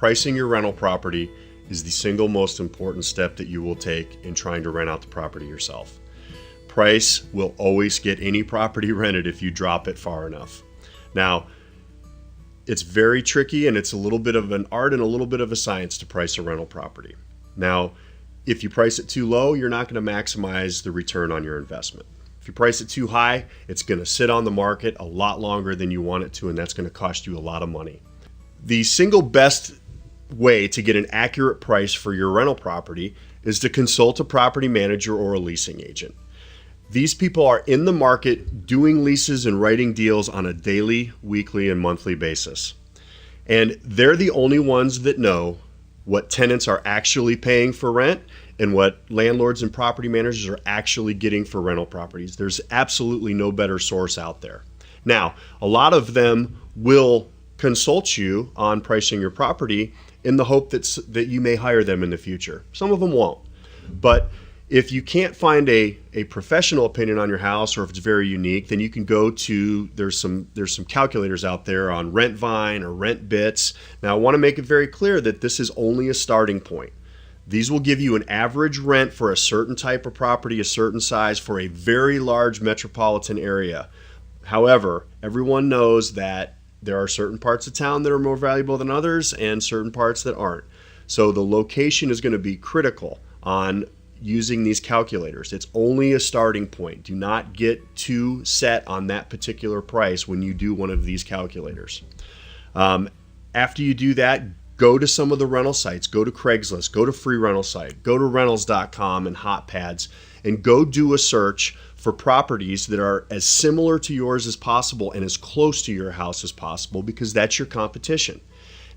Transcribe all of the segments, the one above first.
pricing your rental property is the single most important step that you will take in trying to rent out the property yourself. Price will always get any property rented if you drop it far enough. Now, it's very tricky, and it's a little bit of an art and a little bit of a science to price a rental property. Now, if you price it too low, you're not going to maximize the return on your investment. If you price it too high, it's going to sit on the market a lot longer than you want it to, and that's going to cost you a lot of money. The single best way to get an accurate price for your rental property is to consult a property manager or a leasing agent. These people are in the market doing leases and writing deals on a daily, weekly, and monthly basis. And they're the only ones that know what tenants are actually paying for rent and what landlords and property managers are actually getting for rental properties. There's absolutely no better source out there. Now, a lot of them will consult you on pricing your property in the hope that you may hire them in the future. Some of them won't. But if you can't find a professional opinion on your house, or if it's very unique, then you can go to, there's some calculators out there on RentVine or RentBits. Now, I want to make it very clear that this is only a starting point. These will give you an average rent for a certain type of property, a certain size, for a very large metropolitan area. However, everyone knows that there are certain parts of town that are more valuable than others and certain parts that aren't. So the location is going to be critical on using these calculators. It's only a starting point. Do not get too set on that particular price when you do one of these calculators. After you do that, go to some of the rental sites. Go to Craigslist, go to Free Rental Site, go to rentals.com and HotPads, and go do a search for properties that are as similar to yours as possible and as close to your house as possible, because that's your competition.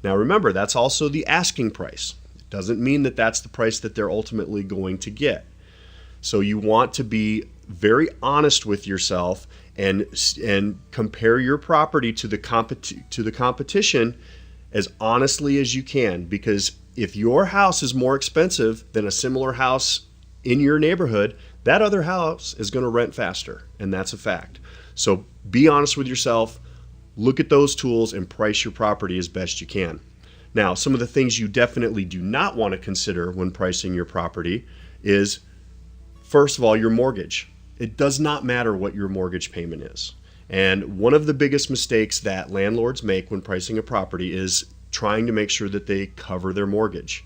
Now remember, that's also the asking price. It doesn't mean that that's the price that they're ultimately going to get. So you want to be very honest with yourself and compare your property to the competition as honestly as you can, because if your house is more expensive than a similar house in your neighborhood, that other house is going to rent faster, and that's a fact. So be honest with yourself, look at those tools, and price your property as best you can. Now, some of the things you definitely do not want to consider when pricing your property is, first of all, your mortgage. It does not matter what your mortgage payment is. And one of the biggest mistakes that landlords make when pricing a property is trying to make sure that they cover their mortgage.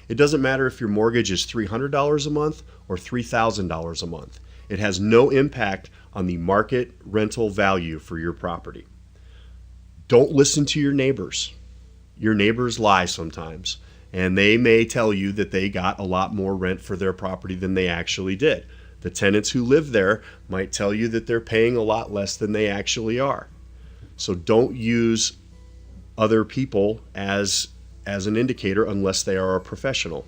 It doesn't matter if your mortgage is $300 a month or $3,000 a month. It has no impact on the market rental value for your property. Don't listen to your neighbors. Your neighbors lie sometimes, and they may tell you that they got a lot more rent for their property than they actually did. The tenants who live there might tell you that they're paying a lot less than they actually are. So don't use other people as an indicator unless they are a professional.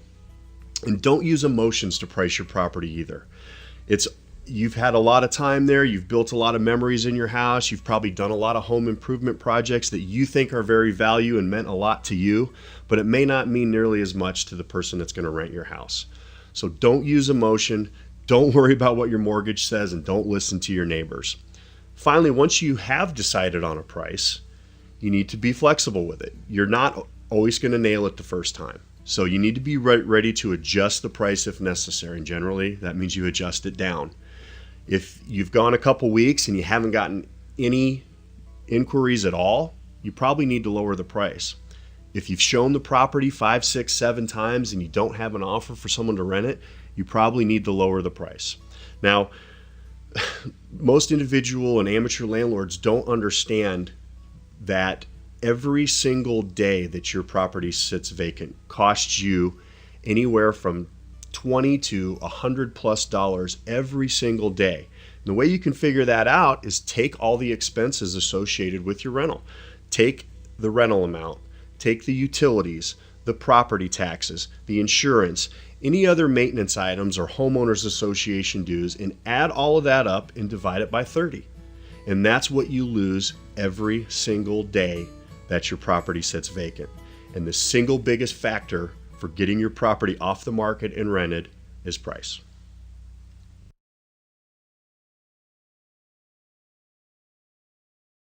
And don't use emotions to price your property either. You've had a lot of time there, you've built a lot of memories in your house, you've probably done a lot of home improvement projects that you think are very valuable and meant a lot to you, but it may not mean nearly as much to the person that's going to rent your house. So don't use emotion, don't worry about what your mortgage says, and don't listen to your neighbors. Finally, once you have decided on a price, you need to be flexible with it. You're not always going to nail it the first time. So you need to be ready to adjust the price if necessary. And generally, that means you adjust it down. If you've gone a couple weeks and you haven't gotten any inquiries at all, you probably need to lower the price. If you've shown the property 5, 6, 7 times and you don't have an offer for someone to rent it, you probably need to lower the price. Now, most individual and amateur landlords don't understand that every single day that your property sits vacant costs you anywhere from $20 to $100+ every single day. And the way you can figure that out is take all the expenses associated with your rental. Take the rental amount, take the utilities, the property taxes, the insurance, any other maintenance items or homeowners association dues, and add all of that up and divide it by 30. And that's what you lose every single day that your property sits vacant. And the single biggest factor for getting your property off the market and rented is price.